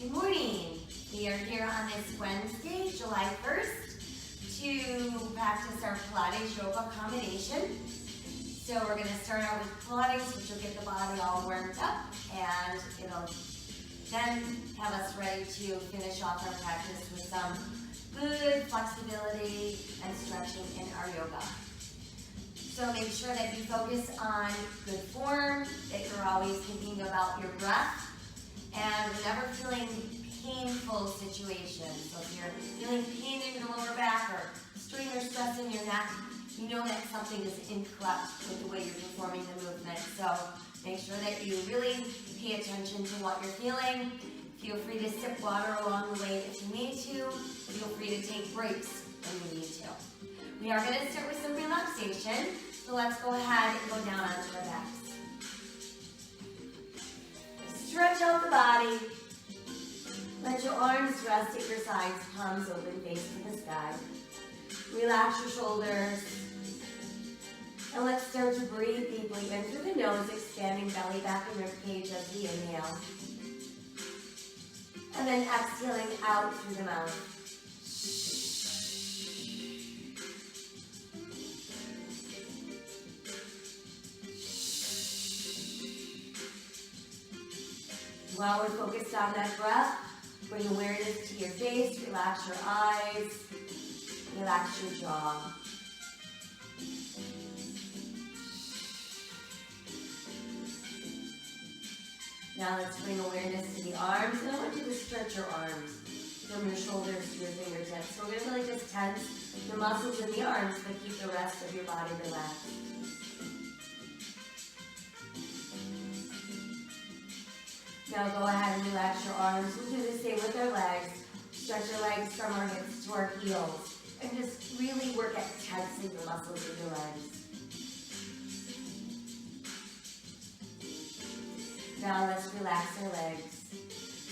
Good morning. We are here on this Wednesday, July 1st, to practice our Pilates yoga combination. So we're going to start out with Pilates, which will get the body all warmed up, and it'll then have us ready to finish off our practice with some good flexibility and stretching in our yoga. So make sure that you focus on good form, that you're always thinking about your breath, and never feeling painful situations. So if you're feeling pain in your lower back or strain or stress in your neck, you know that something is incorrect with the way you're performing the movement. So make sure that you really pay attention to what you're feeling. Feel free to sip water along the way if you need to. Feel free to take breaks when you need to. We are going to start with some relaxation. So let's go ahead and go down onto our backs. Stretch out the body. Let your arms rest at your sides, palms open, face to the sky. Relax your shoulders. And let's start to breathe deeply in through the nose, expanding belly back and ribcage as we inhale. And then exhaling out through the mouth. While we're focused on that breath, bring awareness to your face, relax your eyes, relax your jaw. Now let's bring awareness to the arms, and I want you to stretch your arms from your shoulders to your fingertips. So we're going to really just tense the muscles in the arms, but keep the rest of your body relaxed. Now go ahead and relax your arms. We'll do the same with our legs. Stretch your legs from our hips to our heels. And just really work at tensing the muscles in your legs. Now let's relax our legs.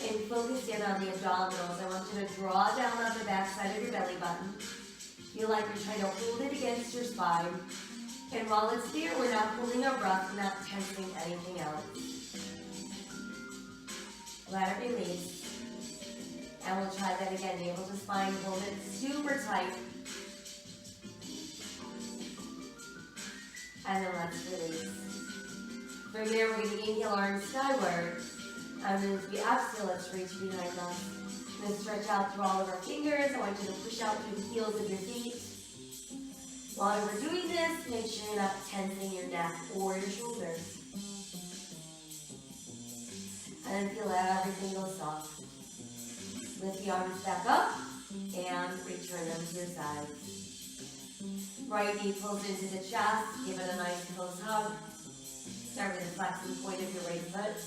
And focus in on the abdominals. I want you to draw down on the back side of your belly button. Feel like you're trying to hold it against your spine. And while it's there, we're not holding our breath, we're not tensing anything else. Let it release. And we'll try that again. Navel to spine, hold it super tight. And then let's release. From there, we're going to inhale arms skyward. And then as we exhale, let's reach behind us. And then stretch out through all of our fingers. I want you to push out through the heels of your feet. While we're doing this, make sure you're not tensing your neck or your shoulders. And then feel everything go soft. Lift the arms back up and return them to your sides. Right knee pulls into the chest. Give it a nice close hug. Start with the flexing point of your right foot.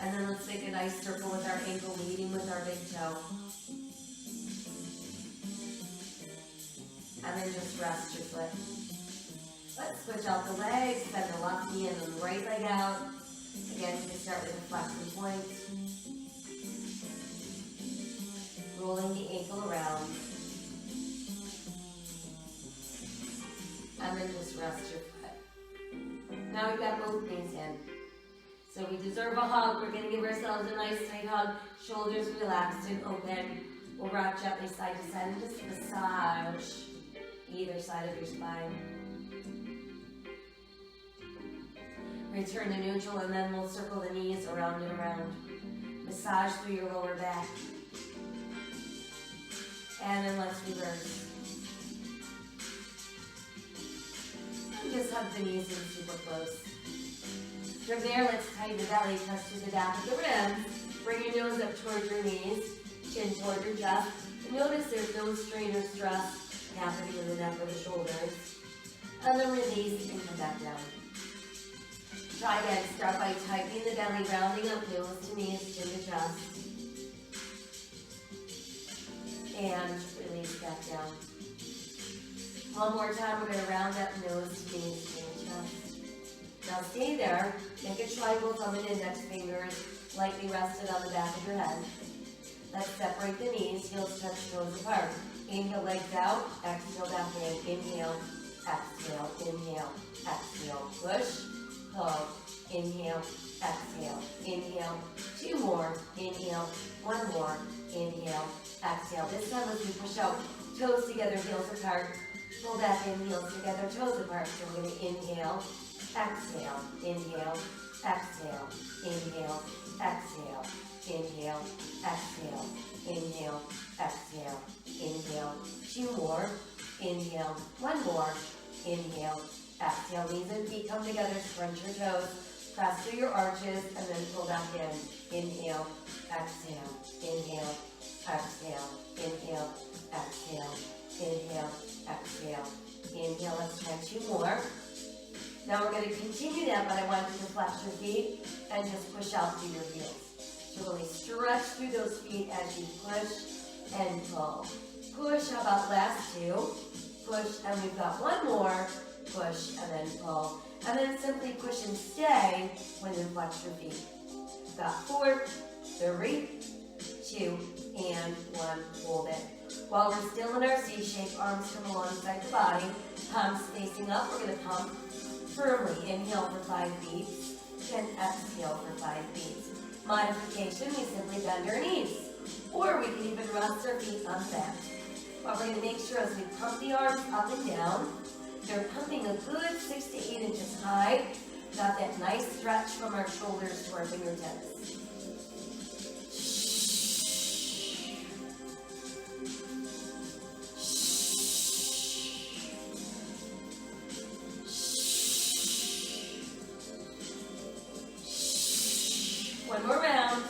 And then let's make a nice circle with our ankle leading with our big toe. And then just rest your foot. Let's switch out the legs. Send the left knee and the right leg out. Again, you can start with a flexing point. Rolling the ankle around. And then just rest your foot. Now we've got both knees in. So we deserve a hug. We're going to give ourselves a nice tight hug. Shoulders relaxed and open. We'll rock gently side to side and just massage either side of your spine. Return to neutral, and then we'll circle the knees around and around. Massage through your lower back. And then let's reverse. And just hug the knees in super close. From there, let's tighten the belly, press to the back of the ribs. Bring your nose up toward your knees, chin toward your chest. And notice there's no strain or stress happening in the neck or the shoulders. And then release and come back down. Try again, start by tightening the belly, rounding up nose to knees, chin to chest. And release back down. One more time, we're going to round up nose to knees, chin to chest. Now stay there. Make a triangle, thumb and index fingers lightly rested on the back of your head. Let's separate the knees, heels touch, toes apart. Inhale, legs out, exhale, back in. Inhale, exhale, exhale. Push, pull, inhale, exhale, inhale, 2 more, inhale, 1 more, inhale, exhale. This time as we push out, toes together, heels apart, pull back in, heels together, toes apart. So we're going to inhale, exhale, inhale, exhale, inhale, exhale, inhale, exhale, inhale, exhale, inhale, 2 more, inhale, 1 more, inhale, exhale. Knees and feet come together, scrunch your toes, press through your arches, and then pull back in. Inhale, exhale, inhale, exhale, inhale, exhale, inhale, exhale, inhale. Let's try 2 more. Now we're going to continue that, but I want you to flex your feet and just push out through your heels. So really stretch through those feet as you push and pull. Push, how about last 2? Push, and we've got 1 more. Push, and then pull. And then simply push and stay when you flex your feet. Got 4, 3, 2, and 1. Hold it. While we're still in our C shape, arms come alongside the body, palms facing up. We're going to pump firmly. Inhale for 5 beats, and exhale for 5 beats. Modification, we simply bend our knees. Or we can even rest our feet on the mat. But we're going to make sure as we pump the arms up and down, they're pumping a good 6 to 8 inches high. Got that nice stretch from our shoulders to our fingertips. One more round.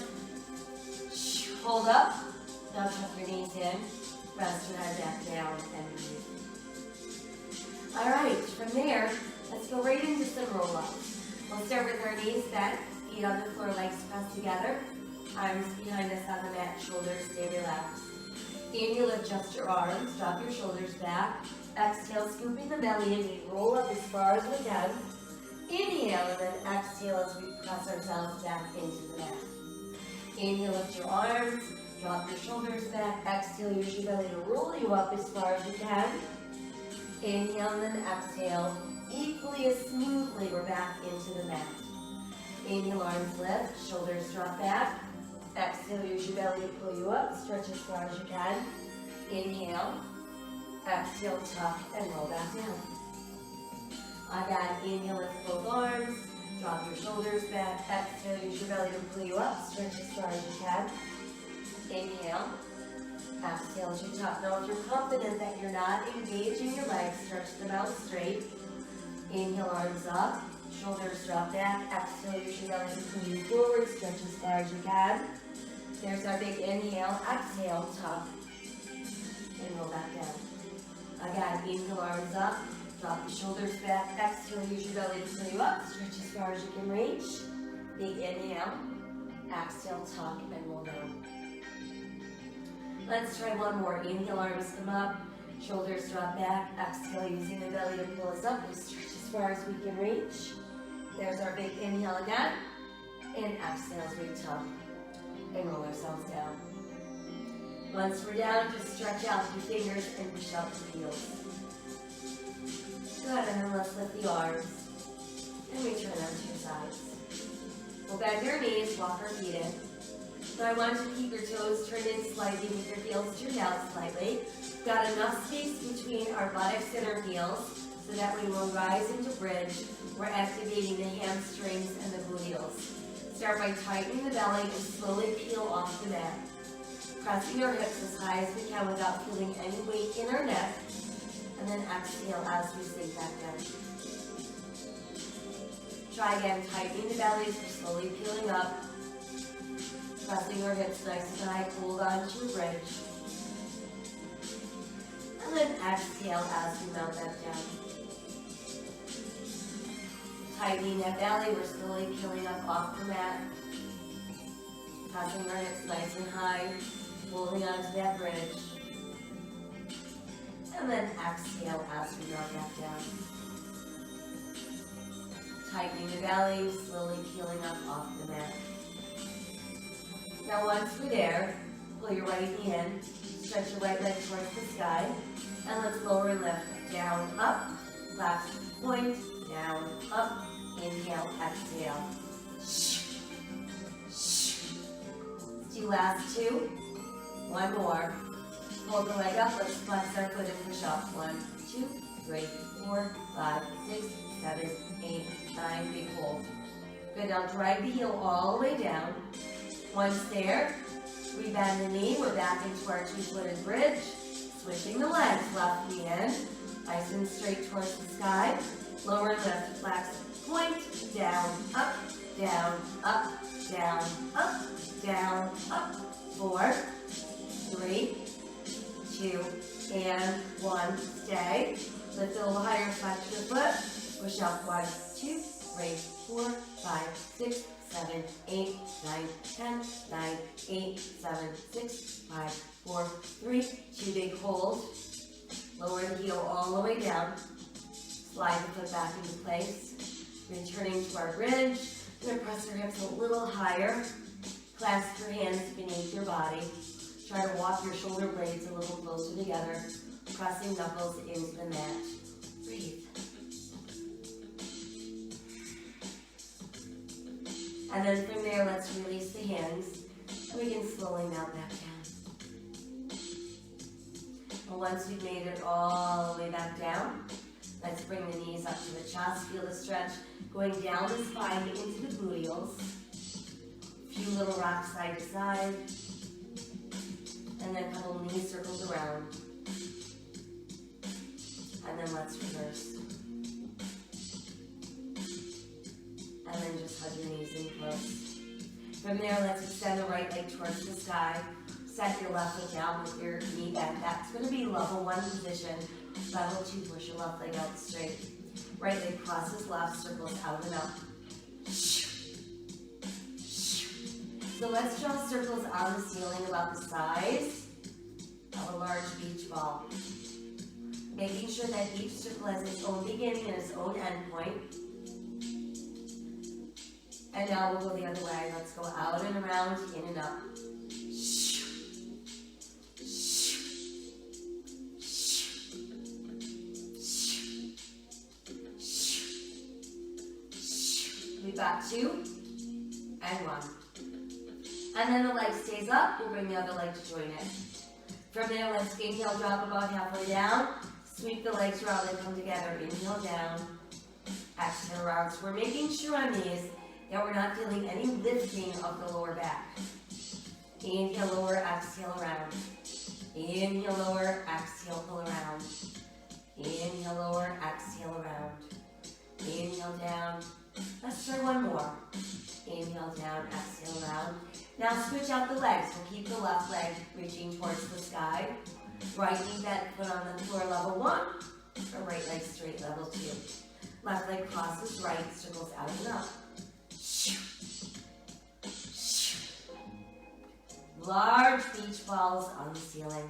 Hold up. Now tuck your knees in. Rest your head back down and breathe. All right, from there, let's go right into some roll-ups. We'll start with our knees bent, feet on the floor, legs pressed together, arms behind us on the mat, shoulders stay relaxed. Inhale, adjust your arms, drop your shoulders back. Exhale, scooping the belly in, we roll up as far as we can. Inhale, and then exhale as we press ourselves back into the mat. Inhale, lift your arms, drop your shoulders back. Exhale, use your belly to roll you up as far as you can. Inhale and then exhale. Equally as smoothly, we're back into the mat. Inhale, arms lift, shoulders drop back. Exhale, use your belly to pull you up. Stretch as far as you can. Inhale. Exhale, tuck and roll back down. Again, inhale, lift both arms. Drop your shoulders back. Exhale, use your belly to pull you up. Stretch as far as you can. Inhale. Exhale as you tuck. Now if you're confident that you're not engaging your legs, stretch them out straight. Inhale, arms up. Shoulders drop back. Exhale, use your belly to pull you forward. Stretch as far as you can. There's our big inhale. Exhale, tuck. And roll back down. Again, inhale, arms up. Drop your shoulders back. Exhale, use your belly to pull you up. Stretch as far as you can reach. Big inhale. Exhale, tuck, and roll down. Let's try one more. Inhale, arms come up. Shoulders drop back. Exhale, using the belly to pull us up. We stretch as far as we can reach. There's our big inhale again. And exhale as we tuck and roll ourselves down. Once we're down, just stretch out your fingers and push out the heels. Good, and then let's lift the arms and return them to your sides. We'll bend your knees, walk our feet in. So I want you to keep your toes turned in slightly with your heels turned out slightly. Got enough space between our buttocks and our heels so that when we rise into bridge, we're activating the hamstrings and the gluteals. Start by tightening the belly and slowly peel off the mat. Pressing our hips as high as we can without feeling any weight in our neck. And then exhale as we sink back down. Try again, tightening the belly as we're slowly peeling up. Pressing our hips nice and high, hold on to a bridge. And then exhale as we mount back down. Tightening that belly, we're slowly peeling up off the mat. Pressing our hips nice and high, holding on to that bridge. And then exhale as we mount back down. Tightening the belly, slowly peeling up off the mat. Now once we're there, pull your right knee in, stretch your right leg towards the sky, and let's lower and lift. Down, up, left, point, down, up, Inhale, exhale. Let's do last two. One more. Hold the leg up. Let's flex our foot and push up. 1, 2, 3, 4, 5, 6, 7, 8, 9. Big hold. Good. Now drag the heel all the way down. Once there, we bend the knee. We're back into our two-footed bridge. Switching the legs. Left knee in. Nice and straight towards the sky. Lower lift. Flex. Point. Down. Up. Down. Up. Down. Up. Down. Up. 4, 3, 2, and 1. Stay. Lift a little higher. Flex your foot. Push up. 1, 2, 3, 4, 5, 6, 7, 8, 9, 10, 9, 8, 7, 6, 5, 4, 3, 2. Big hold. Lower the heel all the way down. Slide the foot back into place. Returning to our bridge. We're going to press your hips a little higher. Clasp your hands beneath your body. Try to walk your shoulder blades a little closer together. Pressing knuckles into the mat. Breathe. And then from there, let's release the hands. And we can slowly melt back down. And once we've made it all the way back down, let's bring the knees up to the chest. Feel the stretch going down the spine into the gluteals. A few little rocks side to side. And then a couple knee circles around. And then let's reverse. And then just hug your knees in close. From there, let's extend the right leg towards the sky. Set your left foot down with your knee bent. That's going to be level 1 position. Level 2, push your left leg out straight. Right leg crosses left, circles out and up. So let's draw circles on the ceiling about the size of a large beach ball. Making sure that each circle has its own beginning and its own end point. And now we'll go the other way. Let's go out and around, in and up. We've got 2 and 1. And then the leg stays up. We'll bring the other leg to join it. From there, let's inhale, drop about halfway down. Sweep the legs around and come together. Inhale down. Exhale around. So we're making sure on these that we're not feeling any lifting of the lower back. Inhale, lower, exhale around. Inhale, lower, exhale, pull around. Inhale, lower, exhale around. Inhale down. Let's try one more. Inhale down, exhale around. Now switch out the legs. We'll keep the left leg reaching towards the sky. Right knee bent, foot on the floor, level 1. Or right leg straight, level 2. Left leg crosses right, circles out and up. Large beach balls on the ceiling.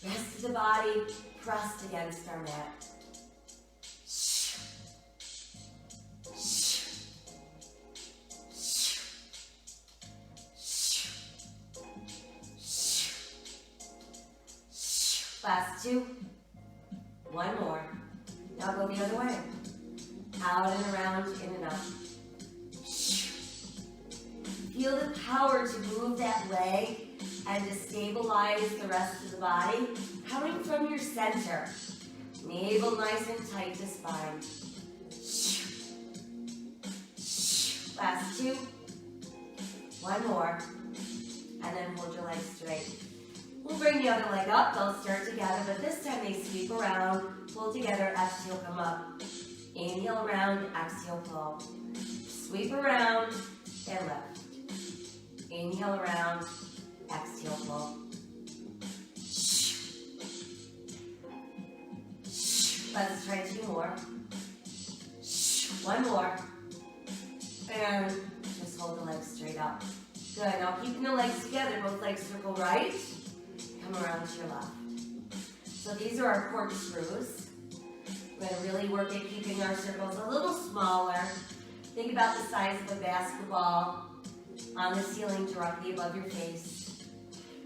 Rest of the body pressed against our mat. Last 2. One more. Now go the other way. Out and around, in and up. Feel the power to move that leg and to stabilize the rest of the body coming from your center. Navel nice and tight to spine. Last 2. One more. And then hold your legs straight. We'll bring the other leg up. They'll start together, but this time they sweep around, pull together, exhale, come up. Inhale around, exhale, pull. Sweep around and lift. Inhale around, exhale, pull. Let's try 2 more. One more. And just hold the legs straight up. Good. Now keeping the legs together, both legs circle right. Come around to your left. So these are our corkscrews. We're going to really work at keeping our circles a little smaller. Think about the size of a basketball on the ceiling directly above your face.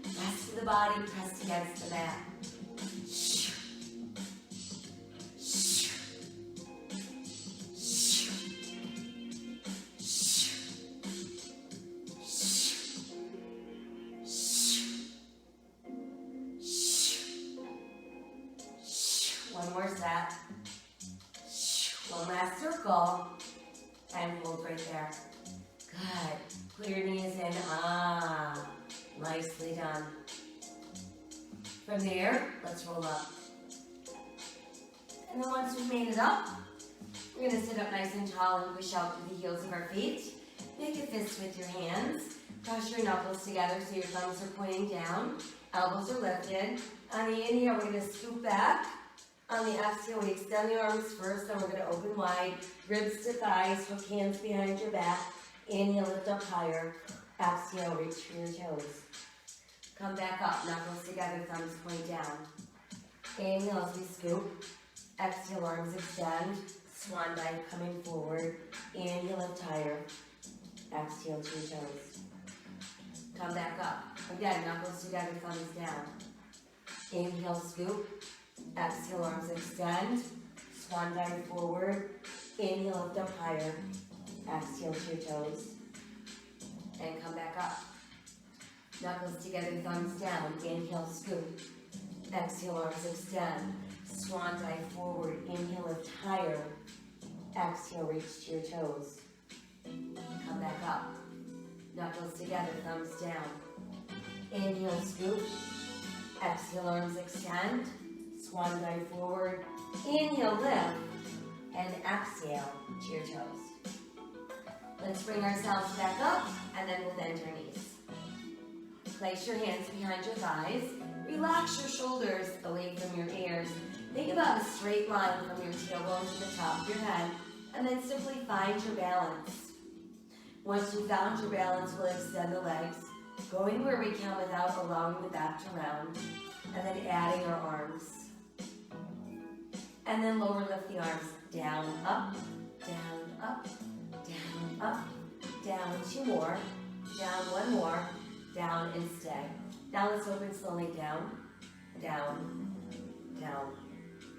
Rest of the body pressed against the mat. that. One last circle, and hold right there. Good. Pull your knees in. Nicely done. From there, let's roll up. And then once we've made it up, we're going to sit up nice and tall and push out through the heels of our feet. Make a fist with your hands. Press your knuckles together so your thumbs are pointing down. Elbows are lifted. On the inhale, we're going to scoop back. On the exhale, we extend the arms first, then we're going to open wide. Ribs to thighs, hook hands behind your back. Inhale, lift up higher. Exhale, reach for your toes. Come back up, knuckles together, thumbs point down. Inhale as we scoop. Exhale, arms extend. Swan dive coming forward. Inhale, lift higher. Exhale to your toes. Come back up. Again, knuckles together, thumbs down. Inhale, scoop. Exhale, arms extend. Swan dive forward. Inhale, lift up higher. Exhale to your toes. And come back up. Knuckles together, thumbs down. Inhale, scoop. Exhale, arms extend. Swan dive forward. Inhale, lift higher. Exhale, reach to your toes. Come back up. Knuckles together, thumbs down. Inhale, scoop. Exhale, arms extend. Swan dive forward. Inhale, lift. And exhale to your toes. Let's bring ourselves back up, and then we'll bend our knees. Place your hands behind your thighs. Relax your shoulders away from your ears. Think about a straight line from your tailbone to the top of your head, and then simply find your balance. Once you've found your balance, we'll extend the legs, going where we can without allowing the back to round, and then adding our arms. And then lower lift the arms. Down, up, down, up, down, up, down. Two more. Down, one more. Down and stay. Now let's open slowly down, down, down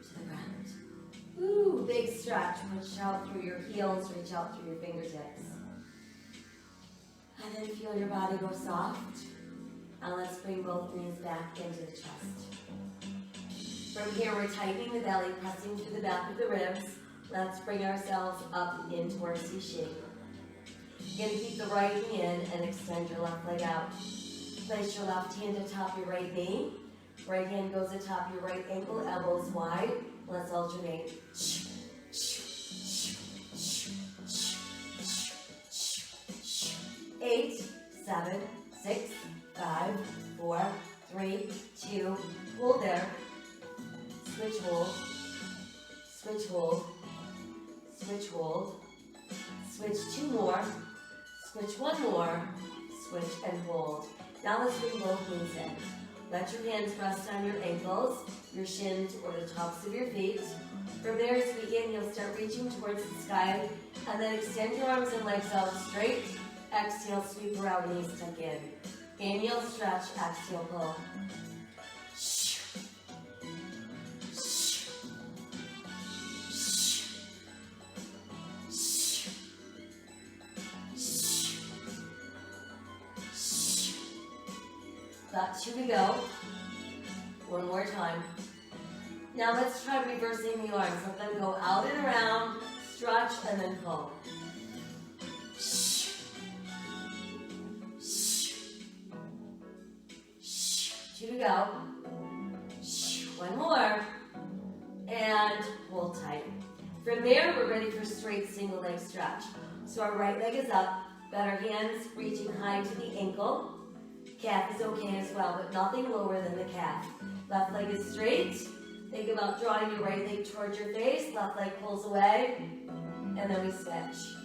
to the ground. Ooh, big stretch. Reach out through your heels, reach out through your fingertips. And then feel your body go soft. And let's bring both knees back into the chest. From here, we're tightening the belly, pressing through the back of the ribs. Let's bring ourselves up into our C shape. You're going to keep the right knee in and extend your left leg out. Place your left hand atop your right knee. Right hand goes atop your right ankle, elbows wide. Let's alternate. 8, 7, 6, 5, 4, 3, 2, hold there. Switch hold, switch hold, switch hold, switch two more, switch one more, switch and hold. Now let's bring both knees in. Let your hands rest on your ankles, your shins, or the tops of your feet. From there, as we inhale, start reaching towards the sky, and then extend your arms and legs out straight. Exhale, sweep around, knees tuck in. Inhale, stretch, exhale, pull. Got 2 to go. One more time. Now let's try reversing the arms. Let them go out and around, stretch, and then pull. 2 to go. One more. And hold tight. From there, we're ready for straight single leg stretch. So our right leg is up. Got our hands reaching high to the ankle. Calf is okay as well, but nothing lower than the calf. Left leg is straight. Think about drawing your right leg towards your face. Left leg pulls away. And then we switch.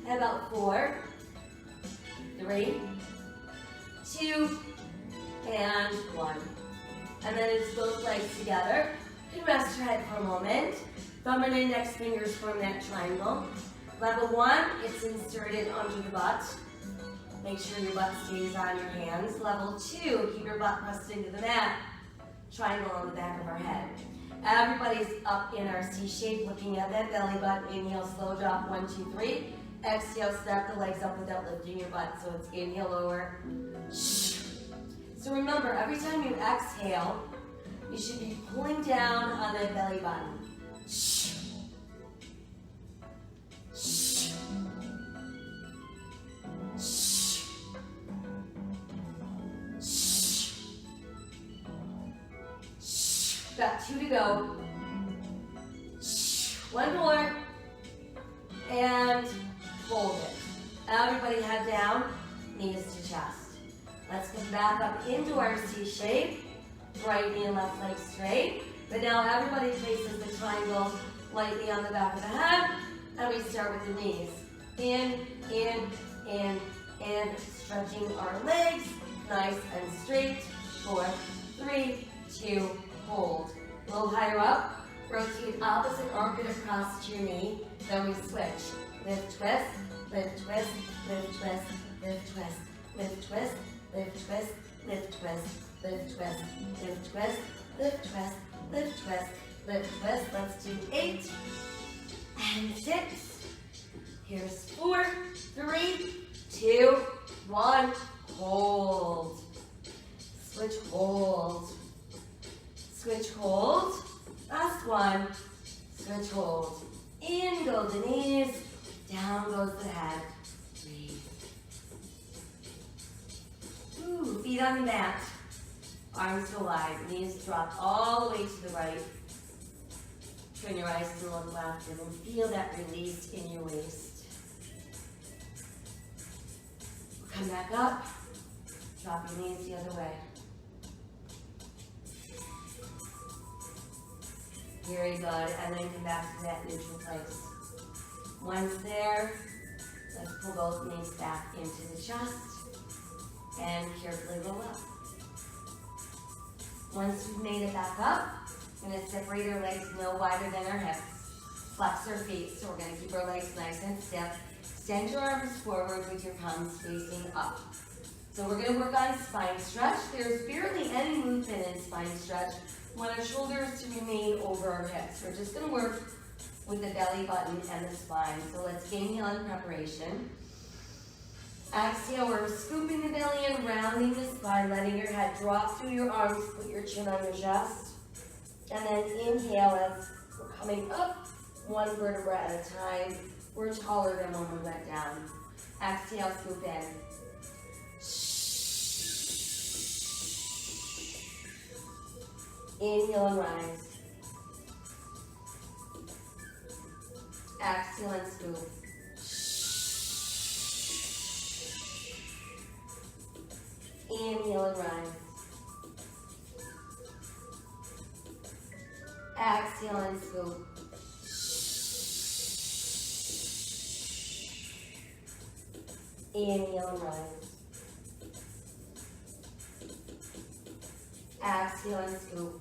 And about 4, 3, 2, and 1. And then it's both legs together. You can rest your head for a moment. Thumb and index fingers form that triangle. Level 1, it's inserted onto your butt. Make sure your butt stays on your hands. Level 2, keep your butt pressed into the mat. Triangle on the back of our head. Everybody's up in our C shape, looking at that belly button. Inhale, slow drop, 1, 2, 3. Exhale, step the legs up without lifting your butt. So it's inhale, lower. So remember, every time you exhale, you should be pulling down on that belly button. Got 2 to go. 1 more. And hold it. Everybody head down, knees to chest. Let's come back up into our C shape. Right knee and left leg straight. But now everybody places the triangle lightly on the back of the head. And we start with the knees. In, and stretching our legs. Nice and straight. 4, 3, 2, hold. A little higher up. Rotate opposite armpit across to your knee. Then we switch. Lift, twist, lift, twist, lift, twist, lift, twist, lift, twist, lift, twist, lift, twist, lift, twist, lift, twist, lift, twist, lift, twist, lift, twist. Let's do 8 and 6. Here's 4, 3, 2, 1. Hold. Switch, hold. Switch, hold. Last one. Switch, hold. In go the knees. Down goes the head. Breathe. Ooh, feet on the mat. Arms go wide. Knees drop all the way to the right. Turn your eyes to the left and then feel that release in your waist. Come back up. Drop your knees the other way. Very good, and then come back to that neutral place. Once there, let's pull both knees back into the chest and carefully roll up. Once we've made it back up, we're going to separate our legs no wider than our hips. Flex our feet, so we're going to keep our legs nice and stiff. Extend your arms forward with your palms facing up. So we're going to work on spine stretch. There's barely any movement in spine stretch. We want our shoulders to remain over our hips. We're just going to work with the belly button and the spine. So let's inhale in preparation. Exhale, we're scooping the belly in, rounding the spine, letting your head drop through your arms, put your chin on your chest. And then inhale as we're coming up, one vertebra at a time. We're taller than when we went down. Exhale, scoop in. Inhale and rise. Exhale and scoop. Inhale and rise. Exhale and scoop. Inhale and rise. Exhale and scoop.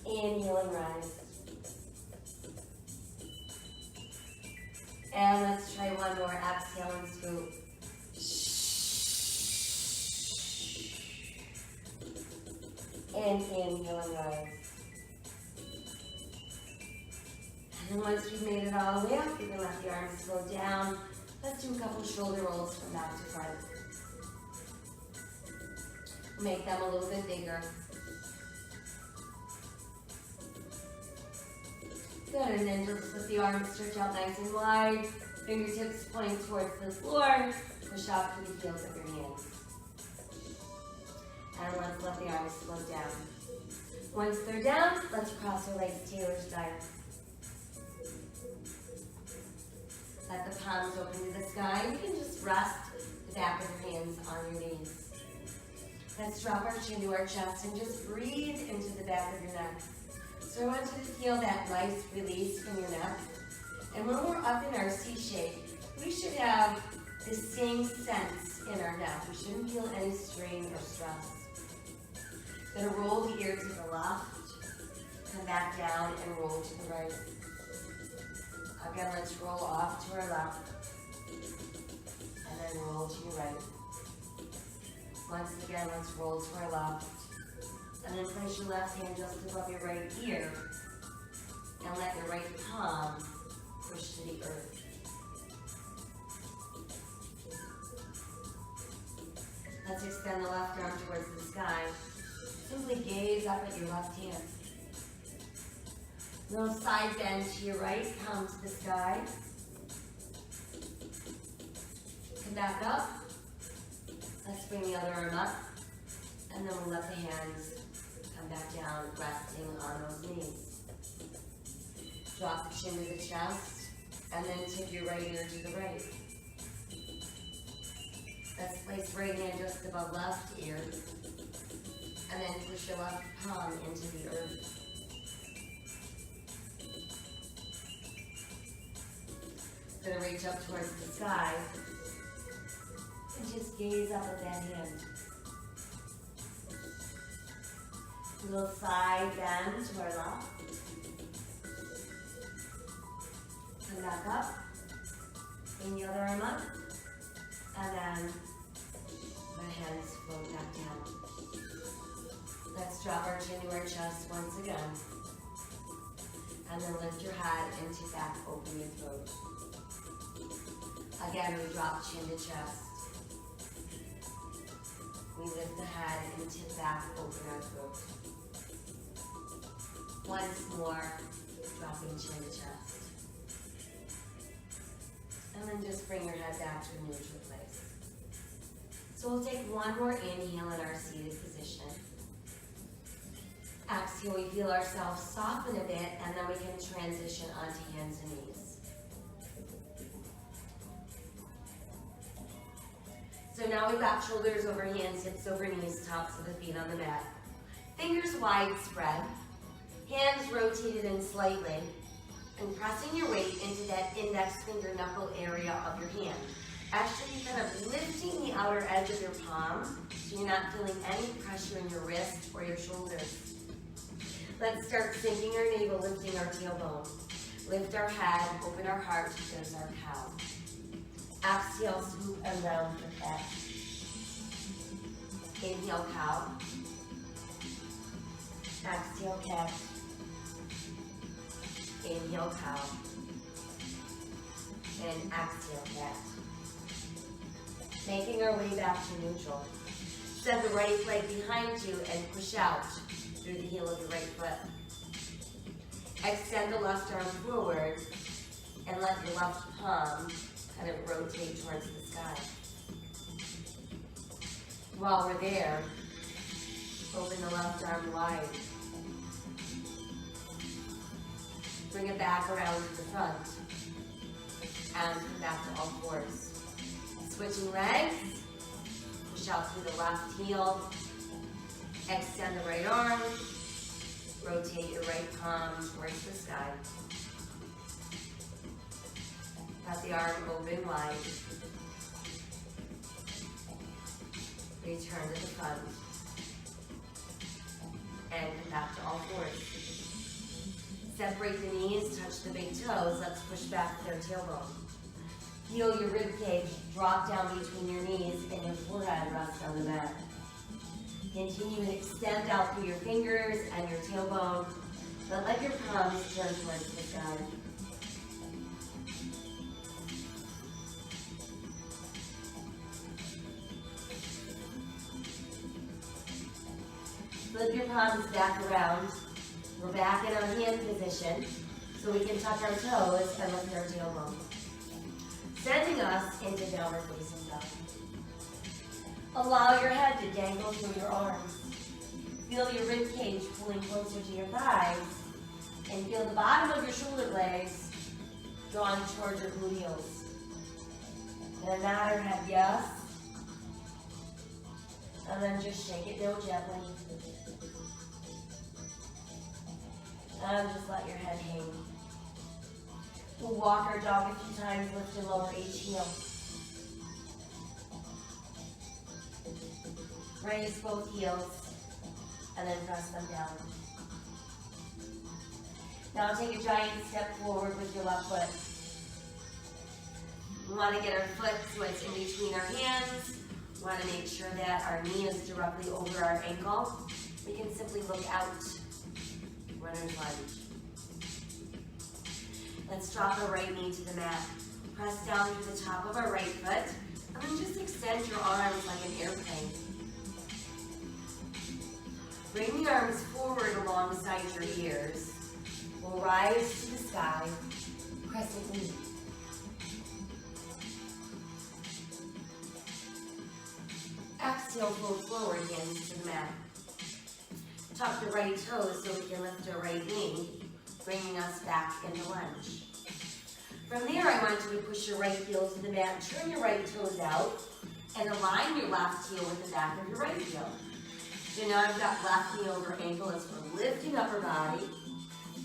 Inhale and rise. And let's try one more. Exhale and scoop. And inhale and rise. And once we've made it all the way up, you can let the arms flow down. Let's do a couple shoulder rolls from back to front. Make them a little bit bigger. Good, and then just let the arms stretch out nice and wide. Fingertips point towards the floor. Push out to the heels of your hands. And let's let the arms float down. Once they're down, let's cross our legs tailor style. Let the palms open to the sky. You can just rest the back of your hands on your knees. Let's drop our chin to our chest and just breathe into the back of your neck. So I want you to feel that nice release from your neck. And when we're up in our C shape, we should have the same sense in our neck. We shouldn't feel any strain or stress. Gonna roll the ear to the left, come back down and roll to the right. Again, let's roll off to our left, and then roll to your right. Once again, let's roll to our left. And then place your left hand just above your right ear. And let your right palm push to the earth. Let's extend the left arm towards the sky. Simply gaze up at your left hand. Little side bend to your right, palm to the sky. Come back up. Let's bring the other arm up. And then we'll let the hands come back down, resting on those knees. Drop the chin to the chest, and then tip your right ear to the right. Let's place right hand just above left ear, and then push your left palm into the earth. Gonna reach up towards the sky, and just gaze up at that hand. A little side bend to our left. Come back up. Bring the other arm up. And then our hands float back down. Let's drop our chin to our chest once again. And then lift your head and tip back, open your throat. Again, we drop chin to chest. We lift the head and tip back, open our throat. Once more, dropping chin to chest. And then just bring your head back to a neutral place. So we'll take one more inhale in our seated position. Exhale, we feel ourselves soften a bit, and then we can transition onto hands and knees. So now we've got shoulders over hands, hips over knees, tops of the feet on the mat. Fingers wide spread, hands rotated in slightly, and pressing your weight into that index finger knuckle area of your hand. Actually, kind of lifting the outer edge of your palm so you're not feeling any pressure in your wrist or your shoulders. Let's start sinking our navel, lifting our tailbone. Lift our head, open our heart, there's our cow. Exhale, swoop and round your head. Inhale, cow. Exhale, cat. Inhale, cow. And exhale, cat. Making our way back to neutral. Step the right leg behind you and push out through the heel of your right foot. Extend the left arm forward and let your left palm kind of rotate towards the sky. While we're there, open the left arm wide. Bring it back around to the front and come back to all fours. Switching legs, push out through the left heel, extend the right arm, rotate your right palm towards the sky. Got the arm open wide. Return to the front and come back to all fours. Separate the knees, touch the big toes. Let's push back with our tailbone. Feel your rib cage drop down between your knees and your forehead rest on the mat. Continue to extend out through your fingers and your tailbone, but let your palms turn towards the sky. Flip your palms back around. We're back in our hand position, so we can tuck our toes and lift our tailbone. Sending us into downward facing dog. Allow your head to dangle through your arms. Feel your rib cage pulling closer to your thighs, and feel the bottom of your shoulder blades drawn towards your gluteals. And nod our head yes, and then just shake it no gently. And just let your head hang. We'll walk our dog a few times, lift and lower each heel. Raise both heels, and then press them down. Now take a giant step forward with your left foot. We want to get our foot so it's in between our hands, Want to make sure that our knee is directly over our ankle. We can simply look out. Runner's lunge. Let's drop our right knee to the mat. Press down to the top of our right foot. And then just extend your arms like an airplane. Bring the arms forward alongside your ears. We'll rise to the sky. Crescent knee. Exhale, fold forward, hands to the mat. Tuck the right toes so we can lift our right knee, bringing us back into lunge. From there, I want you to push your right heel to the mat, turn your right toes out, and align your left heel with the back of your right heel. So now I've got left knee over ankle as we're lifting up our body,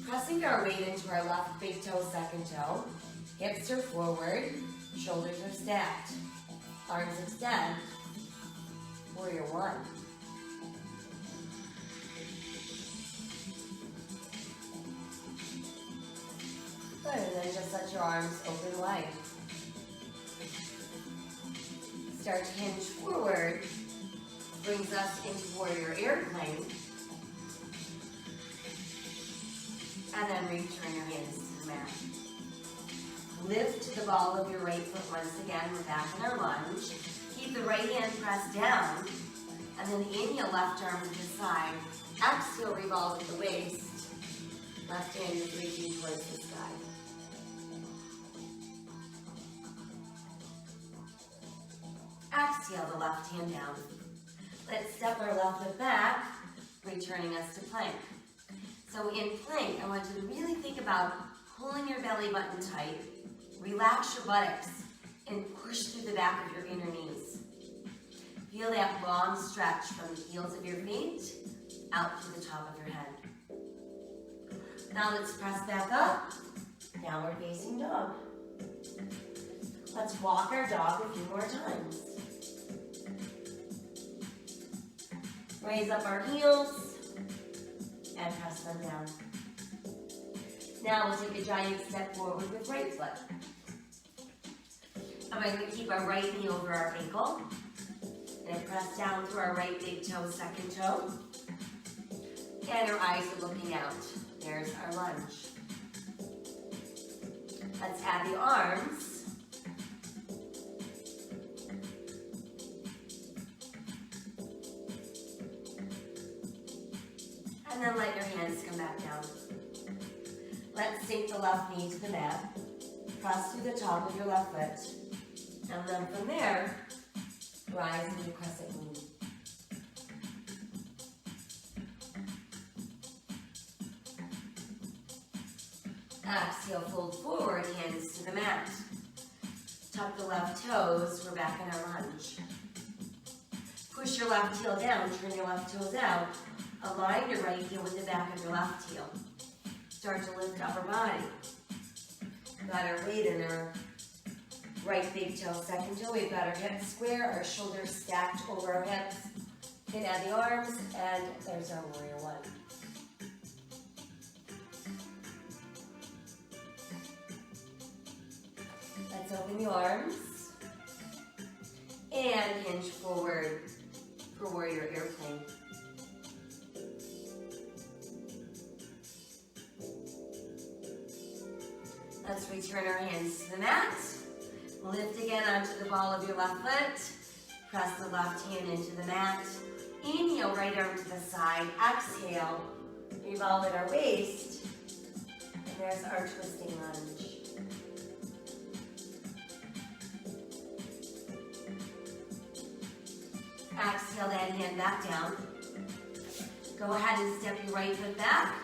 pressing our weight into our left big toe, second toe. Hips are forward, shoulders are stacked. Arms extend. Warrior one. Good, and then just let your arms open wide. Start to hinge forward. Brings us into warrior airplane. And then return your hands to the mat. Lift the ball of your right foot once again. We're back in our lunge. Keep the right hand pressed down. And then inhale, left arm to the side. Exhale, revolve at the waist. Left hand is reaching towards the sky. Exhale the left hand down. Let's step our left foot back, returning us to plank. So in plank, I want you to really think about pulling your belly button tight, relax your buttocks, and push through the back of your inner knees. Feel that long stretch from the heels of your feet out to the top of your head. Now let's press back up, downward facing dog. Let's walk our dog a few more times. Raise up our heels and press them down. Now we'll take a giant step forward with right foot. I'm going to keep our right knee over our ankle and press down through our right big toe, second toe. And our eyes are looking out. There's our lunge. Let's add the arms. And then let your hands come back down. Let's sink the left knee to the mat. Press through the top of your left foot. And then from there, rise into crescent knee. Exhale, fold forward, hands to the mat. Tuck the left toes, we're back in our lunge. Push your left heel down, turn your left toes out. Align your right heel with the back of your left heel. Start to lift upper body. Got our weight in our right big toe, second toe. We've got our hips square, our shoulders stacked over our hips. Can add the arms, and there's our warrior one. Let's open the arms and hinge forward for warrior airplane. Let's return our hands to the mat. Lift again onto the ball of your left foot. Press the left hand into the mat. Inhale, right arm to the side. Exhale, revolve at our waist. And there's our twisting lunge. Exhale that hand back down. Go ahead and step your right foot back.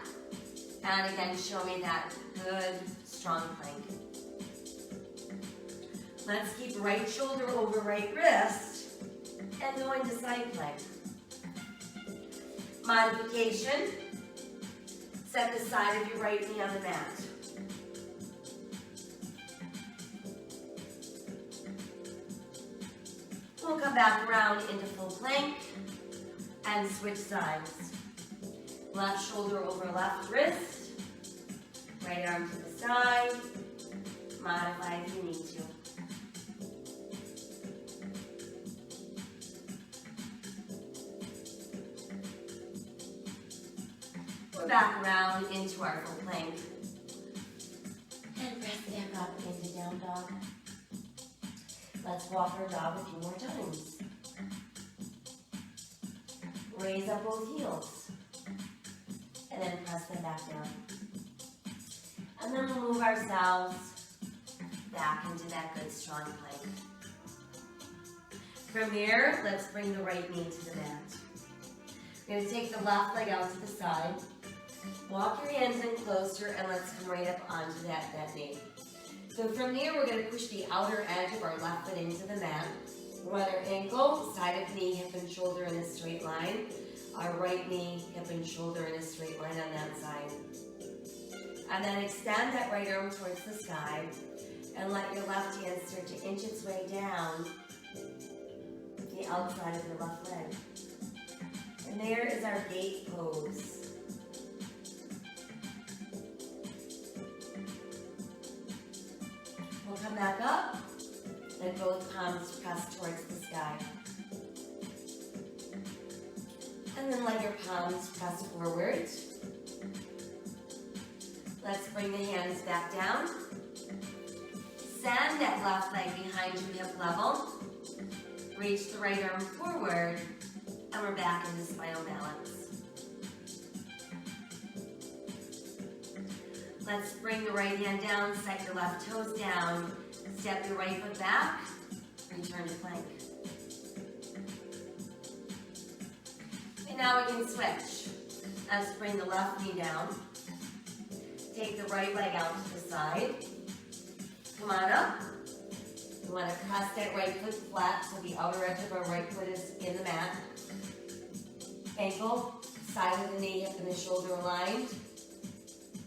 And again, show me that good, strong plank. Let's keep right shoulder over right wrist and go into side plank. Modification. Set the side of your right knee on the mat. We'll come back around into full plank and switch sides. Left shoulder over left wrist. Right arm to the side. Modify if you need to. We're back around into our full plank. And press back up into down dog. Let's walk our dog a few more times. Raise up both heels. And then press them back down. And then we'll move ourselves back into that good strong plank. From here, let's bring the right knee to the mat. We're going to take the left leg out to the side. Walk your hands in closer and let's come right up onto that knee. So from here, we're going to push the outer edge of our left foot into the mat. We want our ankle, side of knee, hip and shoulder in a straight line. Our right knee, hip and shoulder in a straight line on that side. And then extend that right arm towards the sky and let your left hand start to inch its way down the outside of your left leg. And there is our gate pose. We'll come back up and both palms press towards the sky. And then let your palms press forward. Let's bring the hands back down. Send that left leg behind you, hip level. Reach the right arm forward, and we're back into spinal balance. Let's bring the right hand down, set your left toes down, step your right foot back, return to plank. And now we can switch. Let's bring the left knee down. Take the right leg out to the side. Come on up. We want to press that right foot flat so the outer edge of our right foot is in the mat. Ankle, side of the knee, hip and the shoulder aligned.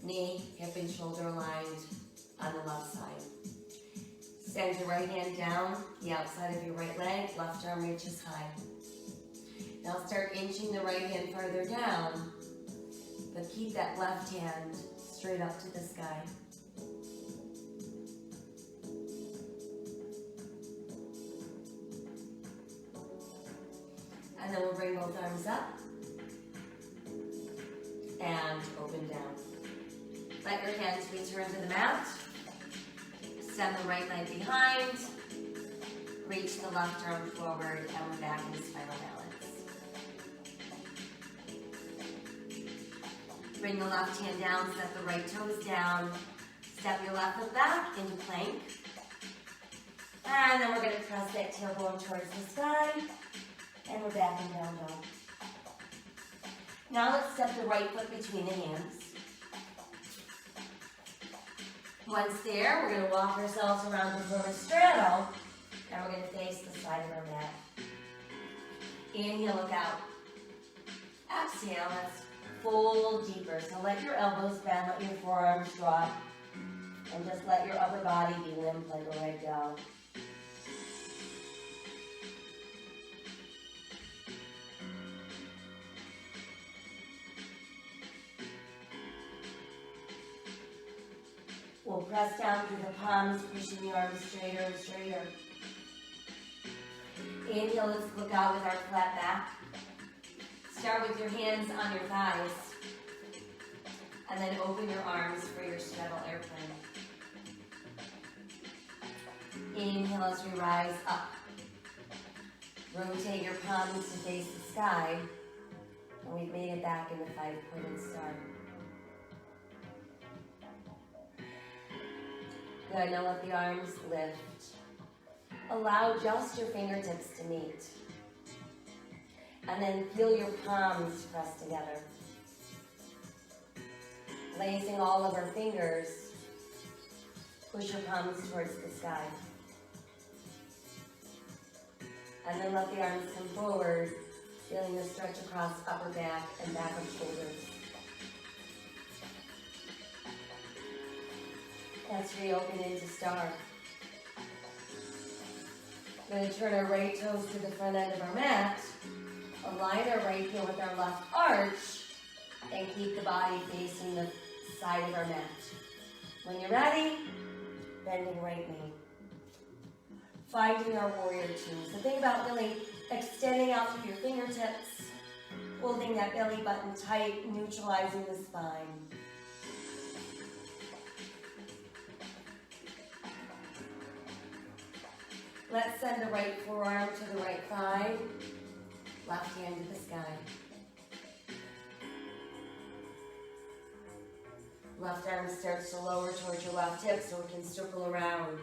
Knee, hip and shoulder aligned on the left side. Send your right hand down, the outside of your right leg, left arm reaches high. Now start inching the right hand farther down, but keep that left hand straight up to the sky. And then we'll bring both arms up and open down. Let your hands return to the mat. Send the right leg behind. Reach the left arm forward and we're back into spinal balance. Bring the left hand down, step the right toes down. Step your left foot back into plank. And then we're going to press that tailbone towards the sky. And we're back in down dog. Now let's step the right foot between the hands. Once there, we're going to walk ourselves around the floor straddle, and we're going to face the side of our mat. Inhale, look out. Exhale, let's fold deeper. So let your elbows bend, let your forearms drop, and just let your upper body be limp like a rag doll. We'll press down through the palms, pushing the arms straighter and straighter. Inhale, let's look out with our flat back. Start with your hands on your thighs. And then open your arms for your straddle airplane. Inhale as we rise up. Rotate your palms to face the sky. And we've made it back in the 5-pointed star. Good, now let the arms lift. Allow just your fingertips to meet. And then feel your palms press together. Placing all of our fingers, push your palms towards the sky. And then let the arms come forward, feeling the stretch across upper back and back of shoulders. Let's reopen into star. We're going to turn our right toes to the front end of our mat, align our right heel with our left arch, and keep the body facing the side of our mat. When you're ready, bending right knee. Finding our warrior two. So think about really extending out through your fingertips, Holding that belly button tight, neutralizing the spine. Let's send the right forearm to the right thigh, left hand to the sky. Left arm starts to lower towards your left hip so it can circle around.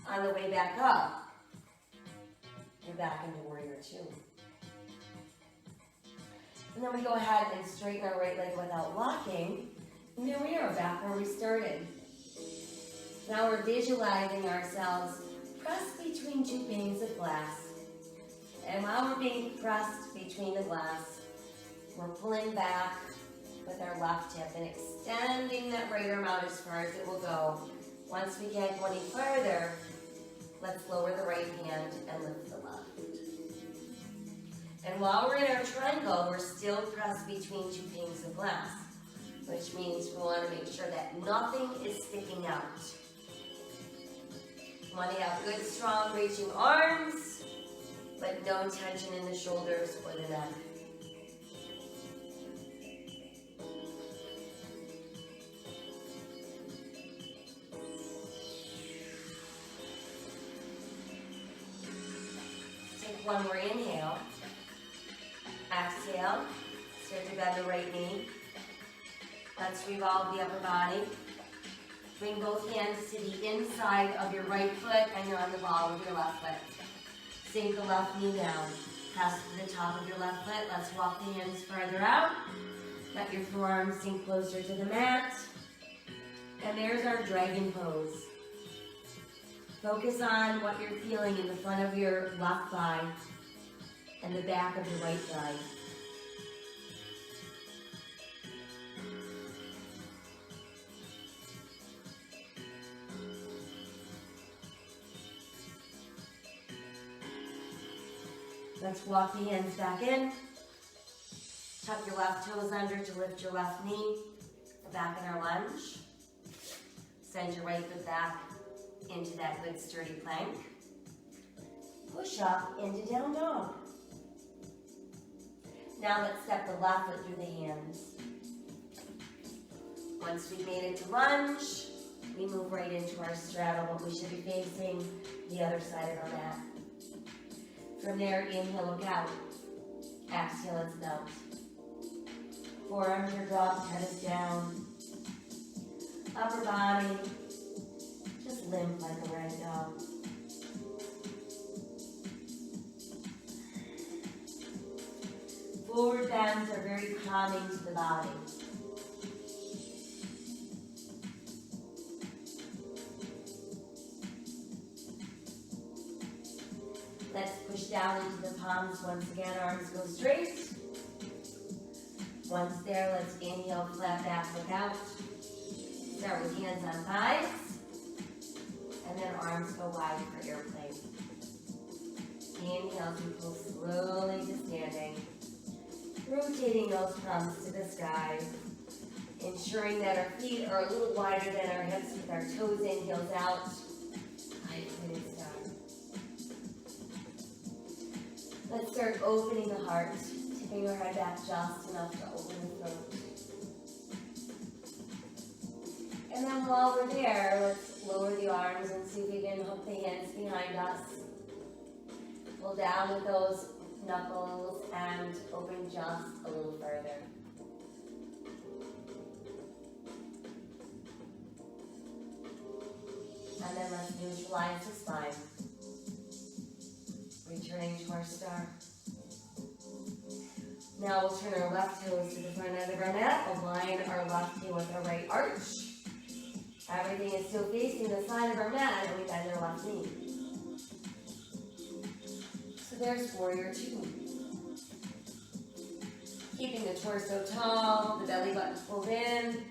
On the way back up, you're back into warrior two. And then we go ahead and straighten our right leg without locking. And there we are, back where we started. Now we're visualizing ourselves pressed between two panes of glass. And while we're being pressed between the glass, we're pulling back with our left hip and extending that right arm out as far as it will go. Once we can't go any further, let's lower the right hand and lift the left. And while we're in our triangle, we're still pressed between two panes of glass, which means we want to make sure that nothing is sticking out. You want to have good, strong, reaching arms, but no tension in the shoulders or the neck. Take one more inhale. Exhale. Start to bend the right knee. Let's revolve the upper body. Bring both hands to the inside of your right foot and you're on the ball with your left foot. Sink the left knee down. Pass to the top of your left foot. Let's walk the hands farther out. Let your forearms sink closer to the mat. And there's our dragon pose. Focus on what you're feeling in the front of your left thigh and the back of your right thigh. Let's walk the hands back in. Tuck your left toes under to lift your left knee. Back in our lunge. Send your right foot back into that good sturdy plank. Push up into down dog. Now let's step the left foot through the hands. Once we've made it to lunge, we move right into our straddle, but we should be facing the other side of our mat. From there, inhale, look out. Exhale, let's melt. Forearms are dropped, head is down. Upper body, just limp like a rag doll. Forward bends are very calming to the body. Let's push down into the palms once again, arms go straight. Once there, let's inhale, flat back, look out. Start with hands on thighs. And then arms go wide for airplane. Inhale, we pull slowly to standing. Rotating those palms to the sky. Ensuring that our feet are a little wider than our hips with our toes in, heels out. Isolated star. Let's start opening the heart. Tipping your head back just enough to open the throat. And then while we're there, let's lower the arms and see if we can hook the hands behind us. Pull down with those knuckles and open just a little further. And then let's neutralize the spine. Returning to our star. Now we'll turn our left toes to the front end of our mat, align our left knee with our right arch. Everything is still facing the side of our mat, and we bend our left knee. So there's warrior two. Keeping the torso tall, the belly button pulled in.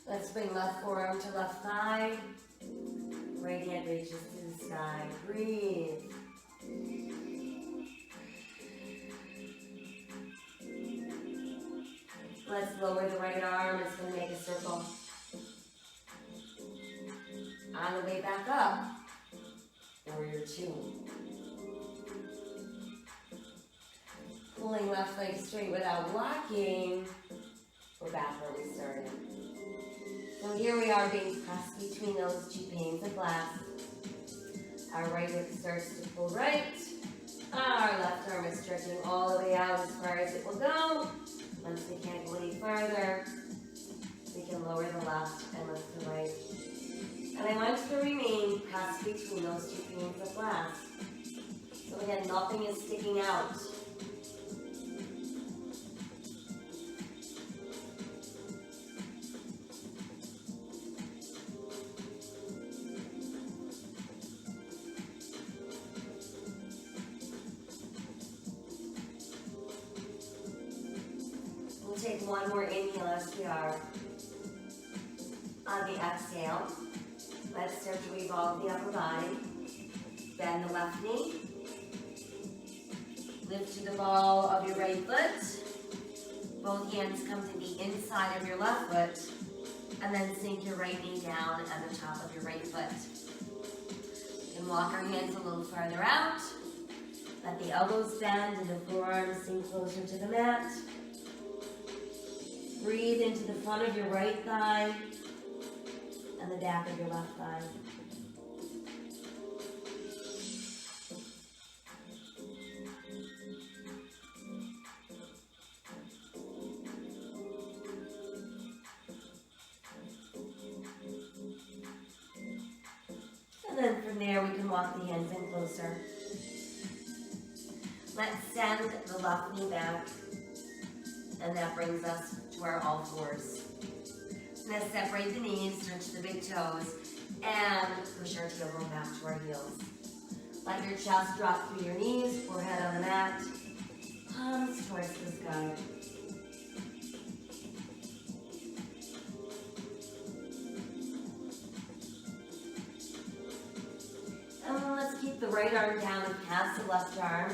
Let's bring left forearm to left thigh. Right hand reaches to the sky. Breathe. Let's lower the right arm. It's going to make a circle. On the way back up, warrior two. Pulling left leg straight without blocking. We're back where we started. So here we are being pressed between those two panes of glass. Our right hip starts to pull right. Our left arm is stretching all the way out as far as it will go. Once we can't go any farther, we can lower the left and lift the right. And I want you to remain pressed between those two panes of glass. So again, nothing is sticking out. We'll take one more inhale as we are. On the exhale, let's start to revolve the upper body. Bend the left knee. Lift to the ball of your right foot. Both hands come to the inside of your left foot. And then sink your right knee down at the top of your right foot. You can walk our hands a little farther out. Let the elbows bend and the forearms sink closer to the mat. Breathe into the front of your right thigh and the back of your left thigh. And then from there, we can walk the hands in closer. Let's send the left knee back, and that brings us to our all fours. Let's separate the knees, touch the big toes, and push our tailbone back to our heels. Let your chest drop through your knees, forehead on the mat, palms towards the sky. And then let's keep the right arm down and pass the left arm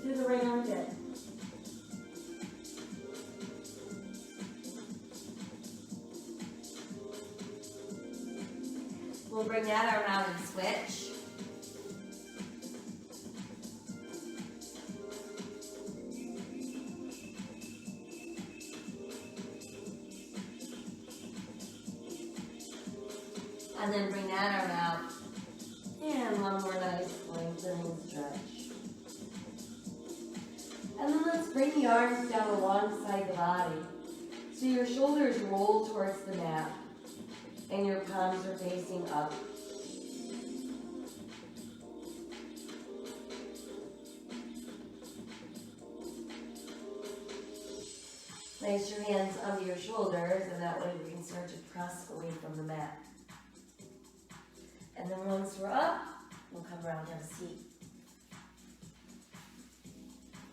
through the right armpit. We'll bring that arm out and switch. And then bring that arm out. And one more nice lengthening stretch. And then let's bring the arms down alongside the body. So your shoulders roll towards the mat. And your palms are facing up. Place your hands under your shoulders, and that way we can start to press away from the mat. And then once we're up, we'll come around and have a seat.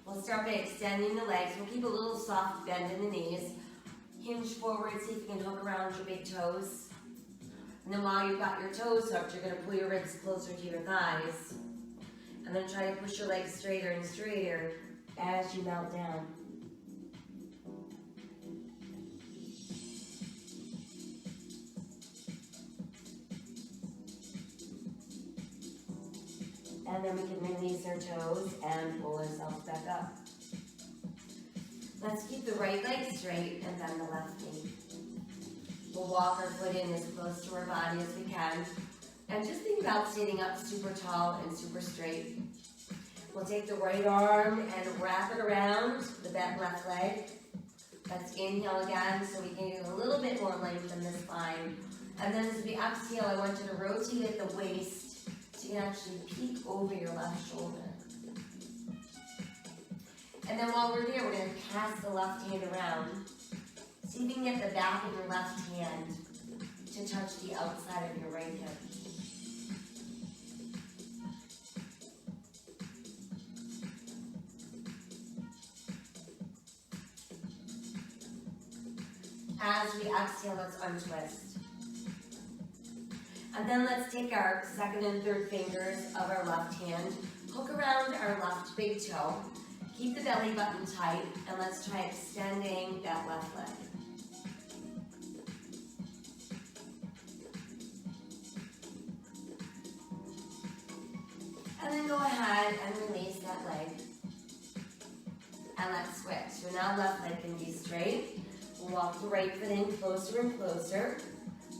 We'll start by extending the legs. We'll keep a little soft bend in the knees. Hinge forward, see if you can hook around your big toes. And then while you've got your toes hooked, you're going to pull your ribs closer to your thighs. And then try to push your legs straighter and straighter as you melt down. And then we can release our toes and pull ourselves back up. Let's keep the right leg straight and bend the left knee. We'll walk our foot in as close to our body as we can. And just think about standing up super tall and super straight. We'll take the right arm and wrap it around the bent left leg. Let's inhale again so we can get a little bit more length in the spine. And then as we exhale, I want you to rotate at the waist so you can actually peek over your left shoulder. And then while we're here, we're going to pass the left hand around. See if you can get the back of your left hand to touch the outside of your right hip. As we exhale, let's untwist. And then let's take our second and third fingers of our left hand, hook around our left big toe, keep the belly button tight, and let's try extending that left leg. And then go ahead and release that leg. And let's switch. So now left leg can be straight. We'll walk the right foot in closer and closer.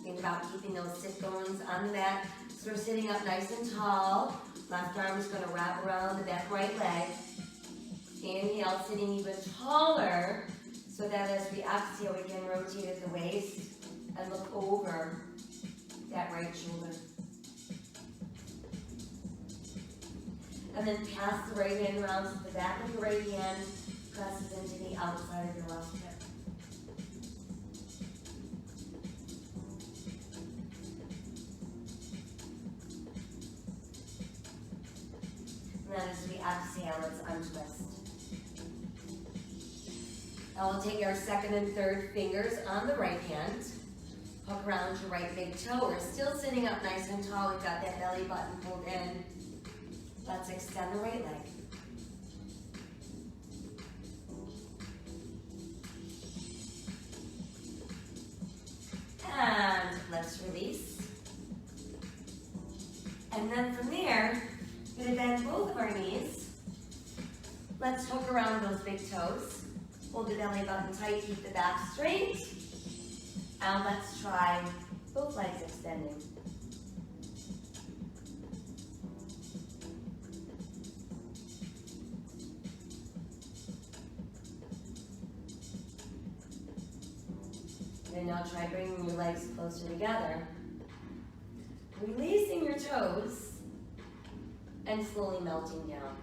Think about keeping those sit bones on the mat. So we're sitting up nice and tall. Left arm is going to wrap around the back right leg. Inhale, sitting even taller, so that as we exhale, we can rotate at the waist and look over that right shoulder. And then pass the right hand around so the back of the right hand presses into the outside of your left hip. And then as we exhale, let's untwist. Now we'll take our second and third fingers on the right hand. Hook around your right big toe. We're still sitting up nice and tall. We've got that belly button pulled in. Let's extend the right leg. And let's release. And then from there, we're going to bend both of our knees. Let's hook around those big toes. Hold the belly button tight, keep the back straight. And let's try both legs extending. And now try bringing your legs closer together. Releasing your toes and slowly melting down.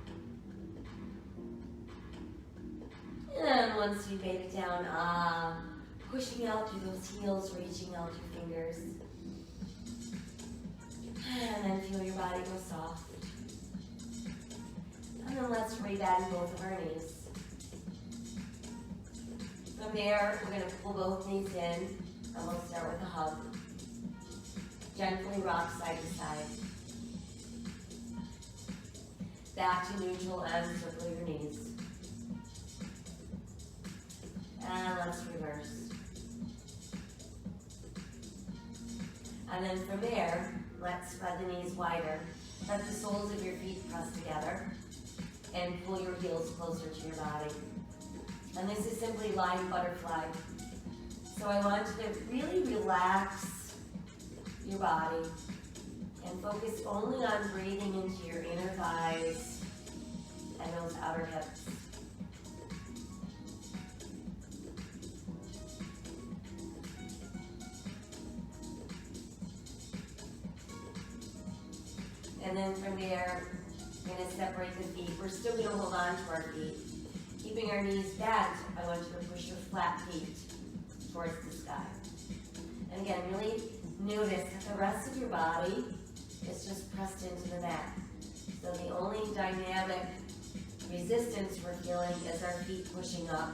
And once you've made it down, pushing out through those heels, reaching out your fingers. And then feel your body go soft. And then let's rebend both of our knees. From there, we're going to pull both knees in, and we'll start with a hug. Gently rock side to side. Back to neutral and circle your knees. And let's reverse. And then from there, let's spread the knees wider. Let the soles of your feet press together and pull your heels closer to your body. And this is simply lying butterfly. So I want you to really relax your body and focus only on breathing into your inner thighs and those outer hips. And then from there, we're going to separate the feet. We're still going to hold on to our feet. Keeping our knees bent, I want you to push your flat feet towards the sky. And again, really notice that the rest of your body is just pressed into the mat. So the only dynamic resistance we're feeling is our feet pushing up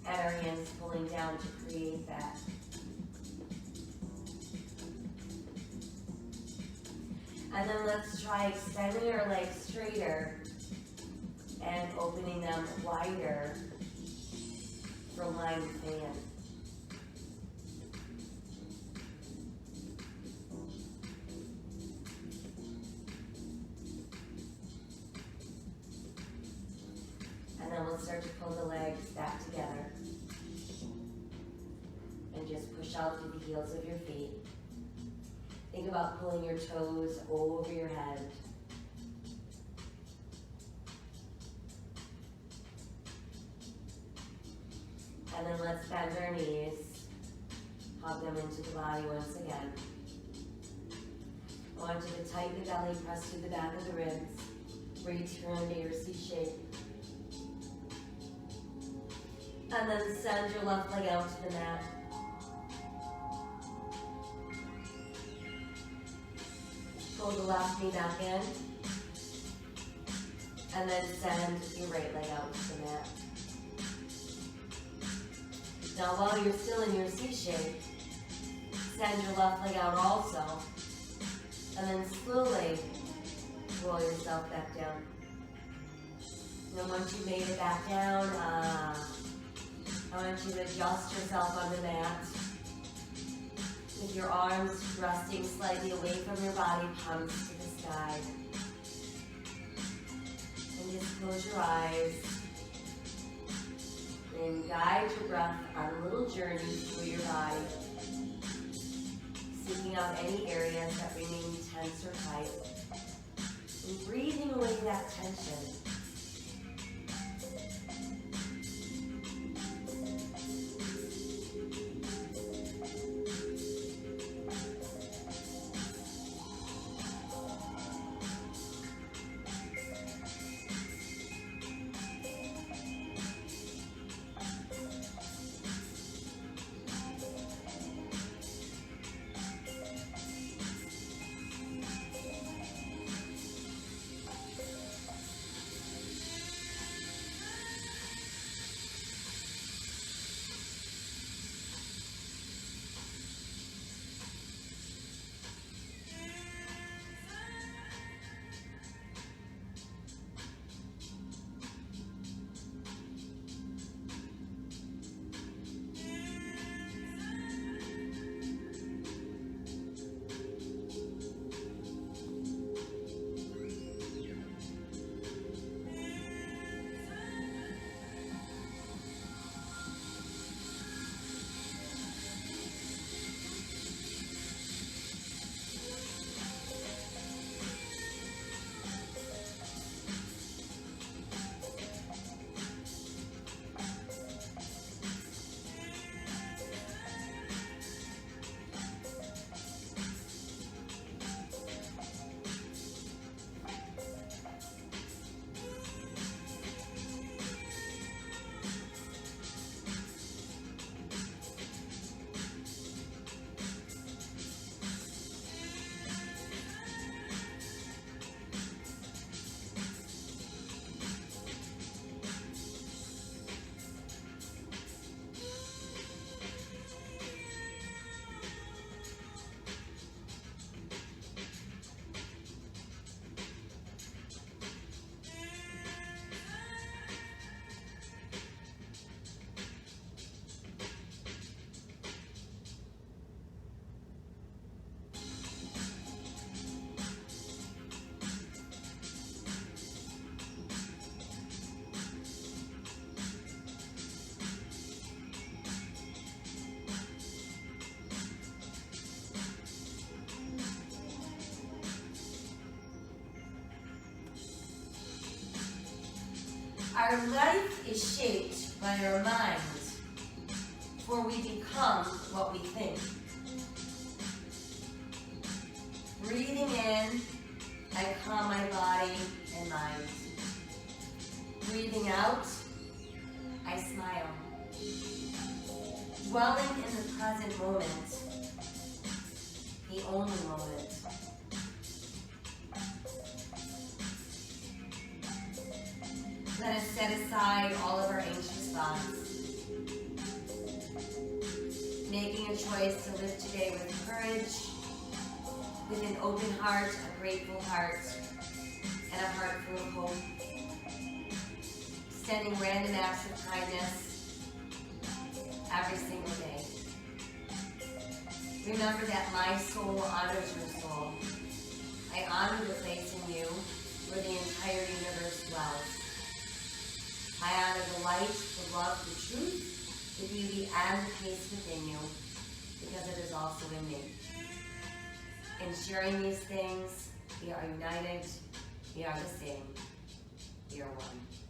and our hands pulling down to create that. And then let's try extending our legs straighter and opening them wider for lying fan. And then we'll start to pull the legs back together. And just push out through the heels of your feet. Think about pulling your toes over your head. And then let's bend our knees. Hug them into the body once again. I want you to tighten the belly, press through the back of the ribs. Return to your C shape. And then send your left leg out to the mat. Pull the left knee back in. And then send your right leg out to the mat. Now while you're still in your C shape, send your left leg out also. And then slowly roll yourself back down. And once you've made it back down, I want you to adjust yourself on the mat. With your arms resting slightly away from your body, palms to the sky. just close your eyes and guide your breath on a little journey through your body, seeking out any areas that remain tense or tight, and breathing away that tension. Our life is shaped by our mind, for we become what we think. Breathing in, I calm my body and mind. Breathing out, I smile. Dwelling in the present moment, the only moment. Let us set aside all of our anxious thoughts, making a choice to live today with courage, with an open heart, a grateful heart, and a heart full of hope. Extending random acts of kindness every single day. Remember that my soul honors your soul. I honor the place in you where the entire universe dwells. I honor the light, the love, the truth, the beauty, and the peace within you, because it is also in me. In sharing these things, we are united, we are the same, we are one.